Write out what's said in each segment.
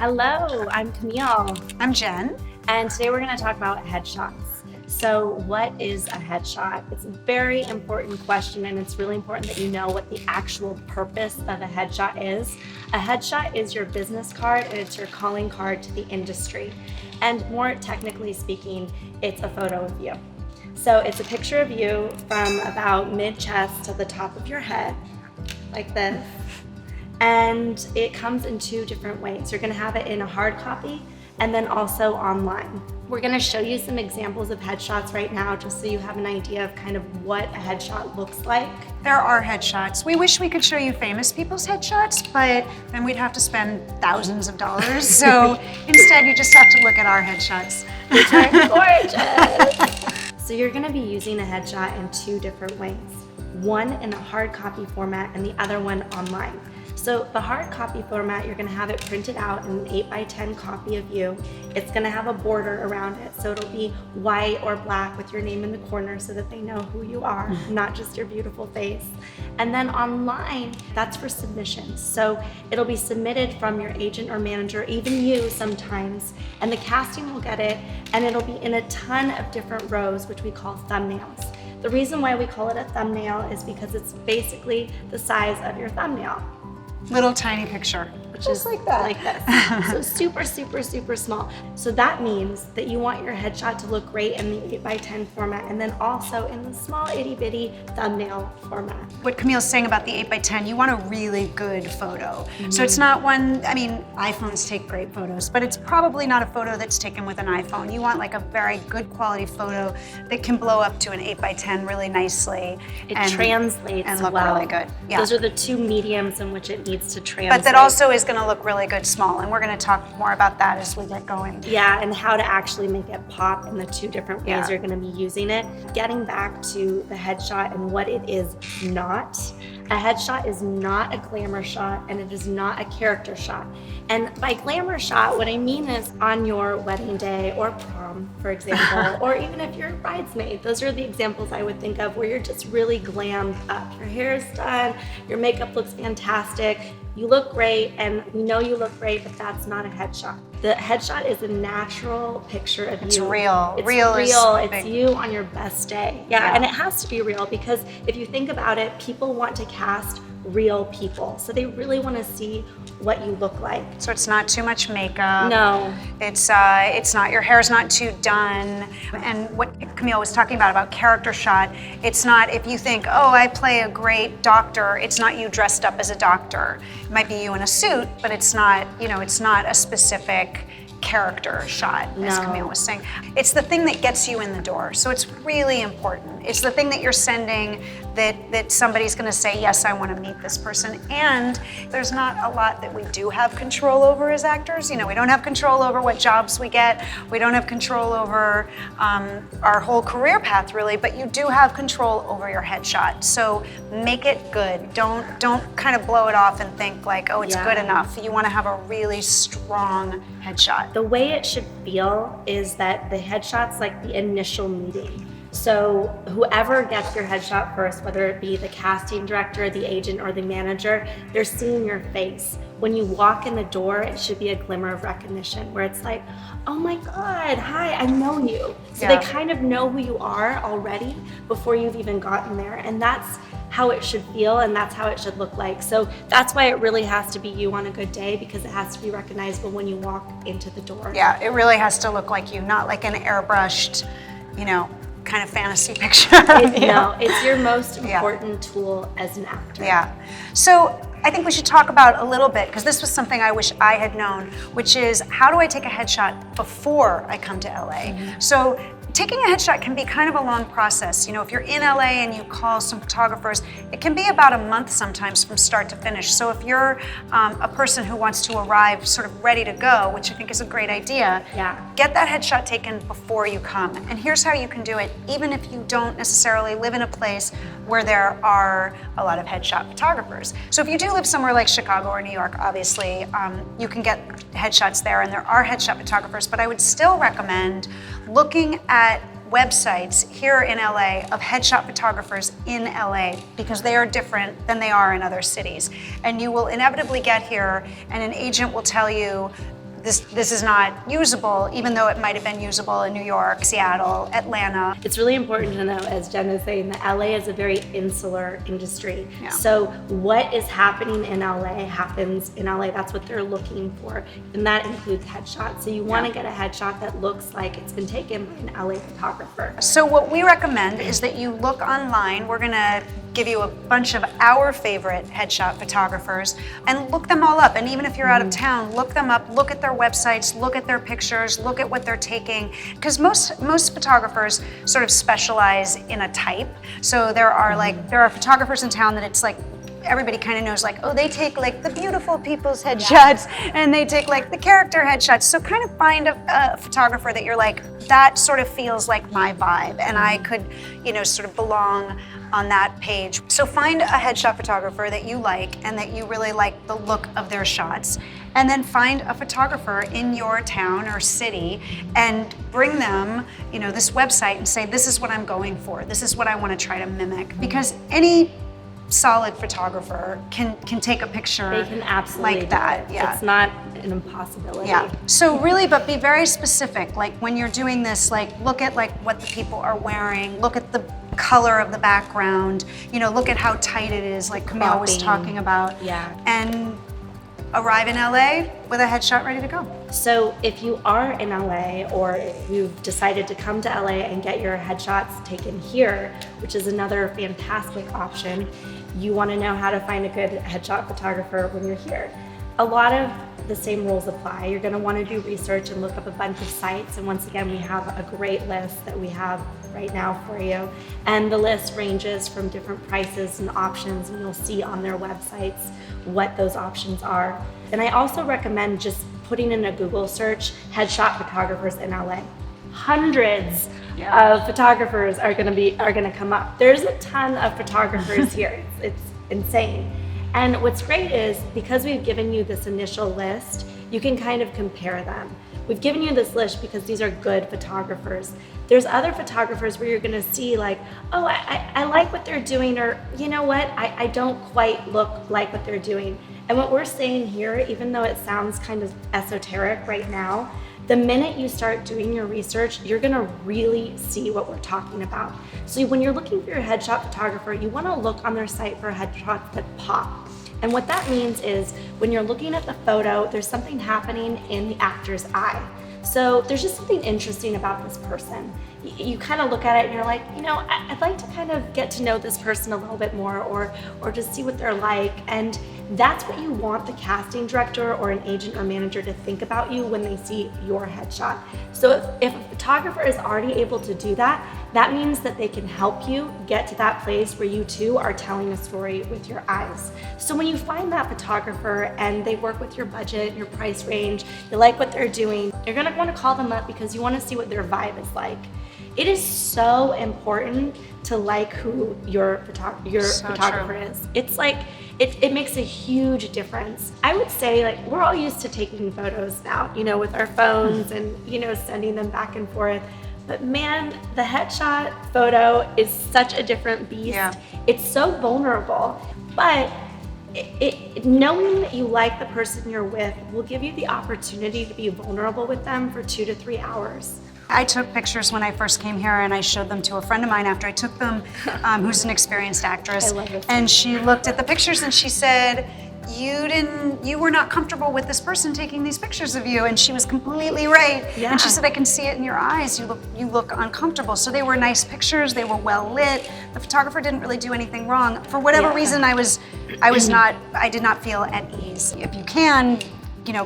Hello, I'm Camille. I'm Jen. And today we're going to talk about headshots. So what is a headshot? It's a very important question, and it's really important that you know what the actual purpose of a headshot is. A headshot is your business card, and it's your calling card to the industry. And more technically speaking, it's a photo of you. So it's a picture of you from about mid-chest to the top of your head, like this. And it comes in two different ways. You're gonna have it in a hard copy and then also online. We're gonna show you some examples of headshots right now just so you have an idea of kind of what a headshot looks like. There are headshots. We wish we could show you famous people's headshots, but then we'd have to spend thousands of dollars. So instead, you just have to look at our headshots. Which are gorgeous. So you're gonna be using a headshot in two different ways. One in a hard copy format and the other one online. So the hard copy format, you're gonna have it printed out in an 8x10 copy of you. It's gonna have a border around it. So it'll be white or black with your name in the corner so that they know who you are, not just your beautiful face. And then online, that's for submissions. So it'll be submitted from your agent or manager, even you sometimes, and the casting will get it, and it'll be in a ton of different rows, which we call thumbnails. The reason why we call it a thumbnail is because it's basically the size of your thumbnail. Little tiny picture. Just like that. Like this. So super, super, super small. So that means that you want your headshot to look great in the 8x10 format and then also in the small itty bitty thumbnail format. What Camille's saying about the 8x10, you want a really good photo. So it's not one, I mean, iPhones take great photos, but it's probably not a photo that's taken with an iPhone. You want like a very good quality photo that can blow up to an 8x10 really nicely. It translates and look well. really good. Yeah. Those are the two mediums in which it needs to translate. But that also is going to look really good small, and we're going to talk more about that as we get going. Yeah, and how to actually make it pop in the two different ways you're going to be using it. Getting back to the headshot and what it is not. A headshot is not a glamour shot, and it is not a character shot. And by glamour shot, what I mean is on your wedding day or prom, for example, or even if you're a bridesmaid. Those are the examples I would think of where you're just really glammed up. Your hair is done, your makeup looks fantastic, you look great, and we know you look great, but that's not a headshot. The headshot is a natural picture of you. It's real. It's real. It's you on your best day. Yeah, and it has to be real because if you think about it, people want to cast real people. So they really want to see what you look like. So it's not too much makeup. No. It's not, your hair's not too done. And what Camille was talking about character shot, it's not if you think, oh, I play a great doctor, it's not you dressed up as a doctor. It might be you in a suit, but it's not, it's not a specific character shot, as Camille was saying. It's the thing that gets you in the door. So it's really important. It's the thing that you're sending that somebody's gonna say, yes, I wanna meet this person. And there's not a lot that we do have control over as actors. We don't have control over what jobs we get. We don't have control over our whole career path really, but you do have control over your headshot. So make it good. Don't kind of blow it off and think like, oh, it's good enough. You wanna have a really strong headshot. The way it should feel is that the headshot's like the initial meeting. So whoever gets your headshot first, whether it be the casting director, the agent, or the manager, they're seeing your face. When you walk in the door, it should be a glimmer of recognition where it's like, oh my God, hi, I know you. So they kind of know who you are already before you've even gotten there. And that's how it should feel, and that's how it should look like. So that's why it really has to be you on a good day, because it has to be recognizable when you walk into the door. Yeah, it really has to look like you, not like an airbrushed, kind of fantasy picture. No, it's your most important tool as an actor. Yeah. So I think we should talk about a little bit, because this was something I wish I had known, which is how do I take a headshot before I come to LA? So taking a headshot can be kind of a long process. If you're in LA and you call some photographers, it can be about a month sometimes from start to finish. So if you're a person who wants to arrive sort of ready to go, which I think is a great idea, get that headshot taken before you come. And here's how you can do it, even if you don't necessarily live in a place where there are a lot of headshot photographers. So if you do live somewhere like Chicago or New York, obviously, you can get headshots there, and there are headshot photographers, but I would still recommend looking at websites here in LA of headshot photographers in LA, because they are different than they are in other cities. And you will inevitably get here and an agent will tell you this is not usable, even though it might have been usable in New York, Seattle, Atlanta. It's really important to know, as Jen is saying, that LA is a very insular industry. Yeah. So what is happening in LA happens in LA. That's what they're looking for. And that includes headshots. So you want to get a headshot that looks like it's been taken by an LA photographer. So what we recommend is that you look online. We're gonna give you a bunch of our favorite headshot photographers and look them all up. And even if you're out of town, look them up, look at their websites, look at their pictures, look at what they're taking. Because most photographers sort of specialize in a type. So there are photographers in town that it's like, everybody kind of knows, like, oh, they take like the beautiful people's headshots and they take like the character headshots. So kind of find a photographer that you're like, that sort of feels like my vibe and I could, sort of belong on that page. So find a headshot photographer that you like and that you really like the look of their shots. And then find a photographer in your town or city and bring them, this website and say, this is what I'm going for. This is what I want to try to mimic. Because any solid photographer can take a picture They can absolutely like that. do it. Yeah. It's not an impossibility. Yeah. So really, but be very specific. Like when you're doing this, like look at like what the people are wearing, look at the color of the background, look at how tight it is, like Camille was talking about. Yeah. And arrive in LA with a headshot ready to go. So if you are in LA or if you've decided to come to LA and get your headshots taken here, which is another fantastic option, you want to know how to find a good headshot photographer when you're here. A lot of the same rules apply. You're going to want to do research and look up a bunch of sites. And once again, we have a great list that we have right now for you. And the list ranges from different prices and options, and you'll see on their websites what those options are. And I also recommend just putting in a Google search, headshot photographers in LA. Hundreds of photographers are gonna come up. There's a ton of photographers here. It's insane. And what's great is because we've given you this initial list, you can kind of compare them. We've given you this list because these are good photographers. There's other photographers where you're gonna see like, oh, I like what they're doing, or you know what, I don't quite look like what they're doing. And what we're saying here, even though it sounds kind of esoteric right now, the minute you start doing your research, you're gonna really see what we're talking about. So when you're looking for your headshot photographer, you wanna look on their site for headshots that pop. And what that means is when you're looking at the photo, there's something happening in the actor's eye. So there's just something interesting about this person. You kind of look at it and you're like, I'd like to kind of get to know this person a little bit more, or just see what they're like. And that's what you want the casting director or an agent or manager to think about you when they see your headshot. So if a photographer is already able to do that, that means that they can help you get to that place where you too are telling a story with your eyes. So when you find that photographer and they work with your budget, your price range, you like what they're doing, you're gonna wanna call them up because you wanna see what their vibe is like. It is so important to like who your photographer is. It's like, it makes a huge difference. I would say like we're all used to taking photos now, with our phones and, sending them back and forth. But man, the headshot photo is such a different beast. Yeah. It's so vulnerable, but knowing that you like the person you're with will give you the opportunity to be vulnerable with them for 2 to 3 hours. I took pictures when I first came here and I showed them to a friend of mine after I took them, who's an experienced actress. I love it. And she looked at the pictures and she said, you were not comfortable with this person taking these pictures of you. And she was completely right. Yeah. And she said, I can see it in your eyes. You look uncomfortable. So they were nice pictures. They were well lit. The photographer didn't really do anything wrong. For whatever reason, I did not feel at ease. If you can,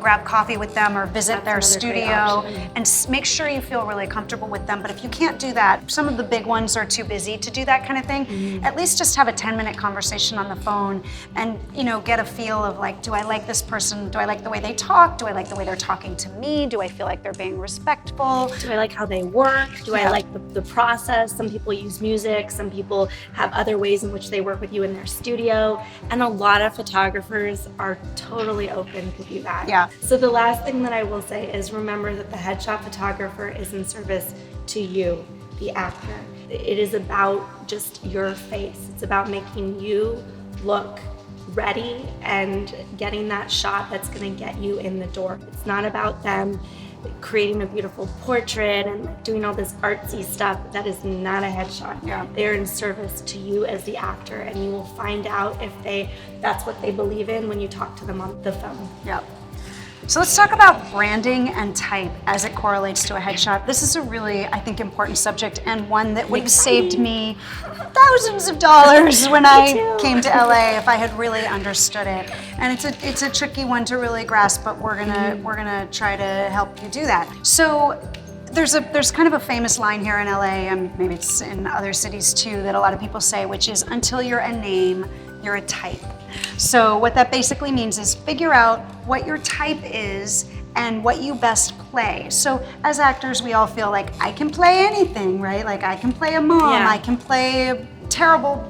grab coffee with them or visit their studio and make sure you feel really comfortable with them. But if you can't do that, some of the big ones are too busy to do that kind of thing. At least just have a 10-minute conversation on the phone and, get a feel of like, do I like this person? Do I like the way they talk? Do I like the way they're talking to me? Do I feel like they're being respectful? Do I like how they work? Do I like the process? Some people use music. Some people have other ways in which they work with you in their studio. And a lot of photographers are totally open to do that. Yeah. So the last thing that I will say is remember that the headshot photographer is in service to you, the actor. It is about just your face. It's about making you look ready and getting that shot that's gonna get you in the door. It's not about them creating a beautiful portrait and like doing all this artsy stuff. That is not a headshot. Yeah. They're in service to you as the actor, and you will find out if that's what they believe in when you talk to them on the phone. Yep. So let's talk about branding and type as it correlates to a headshot. This is a really, I think, important subject, and one that would have saved me thousands of dollars when I came to LA if I had really understood it. And it's a tricky one to really grasp, but we're gonna try to help you do that. So there's kind of a famous line here in LA, and maybe it's in other cities too, that a lot of people say, which is, until you're a name, you're a type. So what that basically means is figure out what your type is and what you best play. So as actors, we all feel like I can play anything, right? Like I can play a mom, Yeah. I can play a terrible,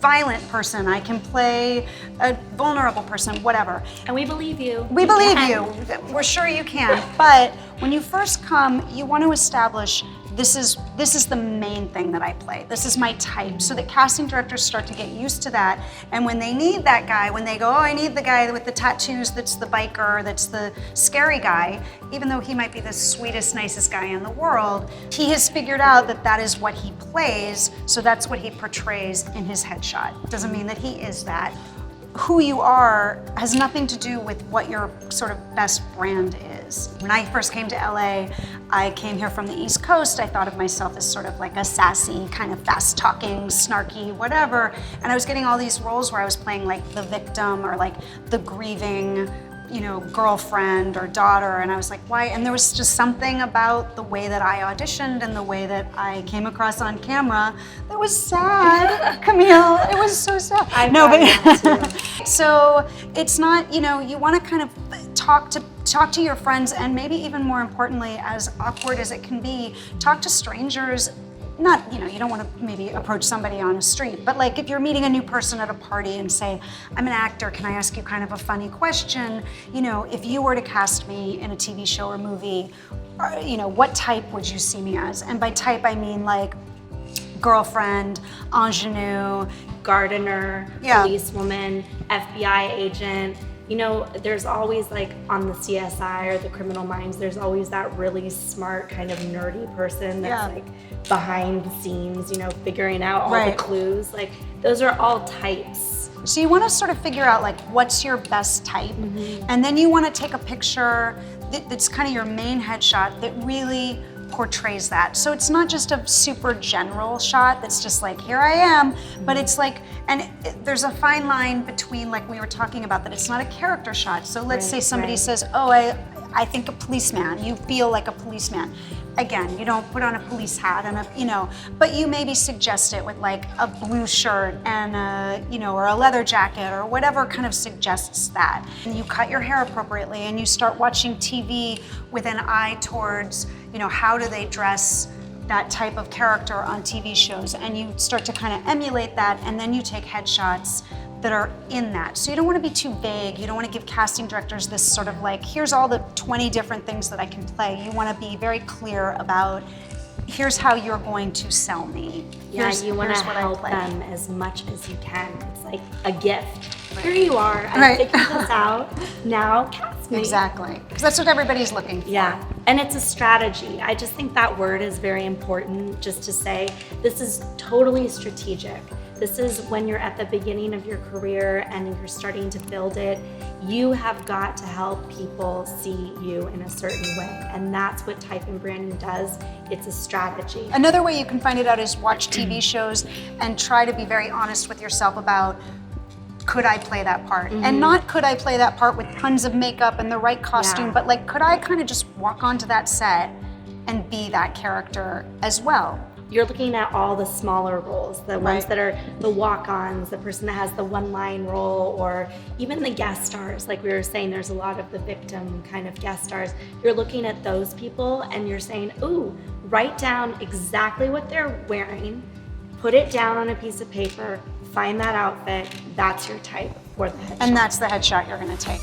violent person, I can play a vulnerable person, whatever. And we believe you. We believe you. We're sure you can. But when you first come, you want to establish this is the main thing that I play. This is my type, so that casting directors start to get used to that. And when they need that guy, when they go, oh, I need the guy with the tattoos, that's the biker, that's the scary guy, even though he might be the sweetest, nicest guy in the world, he has figured out that that is what he plays, so that's what he portrays in his headshot. Doesn't mean that he is that. Who you are has nothing to do with what your sort of best brand is. When I first came to LA, I came here from the East Coast. I thought of myself as sort of like a sassy, kind of fast-talking, snarky, whatever. And I was getting all these roles where I was playing like the victim or like the grieving, you know, girlfriend or daughter, and I was like, why? And there was just something about the way that I auditioned and the way that I came across on camera that was sad. Camille, it was so sad. I know, but so it's not, you know, you want to kind of talk to your friends, and maybe even more importantly, as awkward as it can be, talk to strangers. Not, you know, you don't want to maybe approach somebody on a street, but like if you're meeting a new person at a party and say, I'm an actor, can I ask you kind of a funny question? You know, if you were to cast me in a TV show or movie, you know, what type would you see me as? And by type, I mean like girlfriend, ingenue, gardener, policewoman, FBI agent. You know, there's always like on the CSI or the Criminal Minds, there's always that really smart kind of nerdy person that's like behind the scenes, you know, figuring out all the clues. Like those are all types. So you want to sort of figure out like what's your best type, and then you want to take a picture that's kind of your main headshot that really portrays that. So it's not just a super general shot that's just like, here I am, but it's like, and there's a fine line between, like we were talking about, that it's not a character shot. So let's say somebody says, oh, I think a policeman, you feel like a policeman. Again, you don't put on a police hat and you know, but you maybe suggest it with like a blue shirt and a, you know, or a leather jacket or whatever kind of suggests that. And you cut your hair appropriately and you start watching TV with an eye towards, you know, how do they dress that type of character on TV shows, and you start to kind of emulate that, and then you take headshots that are in that. So you don't want to be too vague. You don't want to give casting directors this sort of like, here's all the 20 different things that I can play. You want to be very clear about, here's how you're going to sell me. You want to help them as much as you can. It's like a gift. Here you are, I figured this out, now cast me. Exactly, because that's what everybody's looking for. Yeah, and it's a strategy. I just think that word is very important, just to say, this is totally strategic. This is when you're at the beginning of your career and you're starting to build it, you have got to help people see you in a certain way. And that's what type and branding does. It's a strategy. Another way you can find it out is watch TV shows and try to be very honest with yourself about, could I play that part? And not could I play that part with tons of makeup and the right costume, but like, could I kind of just walk onto that set and be that character as well? You're looking at all the smaller roles, the ones that are the walk-ons, the person that has the one-line role, or even the guest stars. Like we were saying, there's a lot of the victim kind of guest stars. You're looking at those people and you're saying, ooh, write down exactly what they're wearing, put it down on a piece of paper, find that outfit, that's your type for the headshot. And that's the headshot you're gonna take.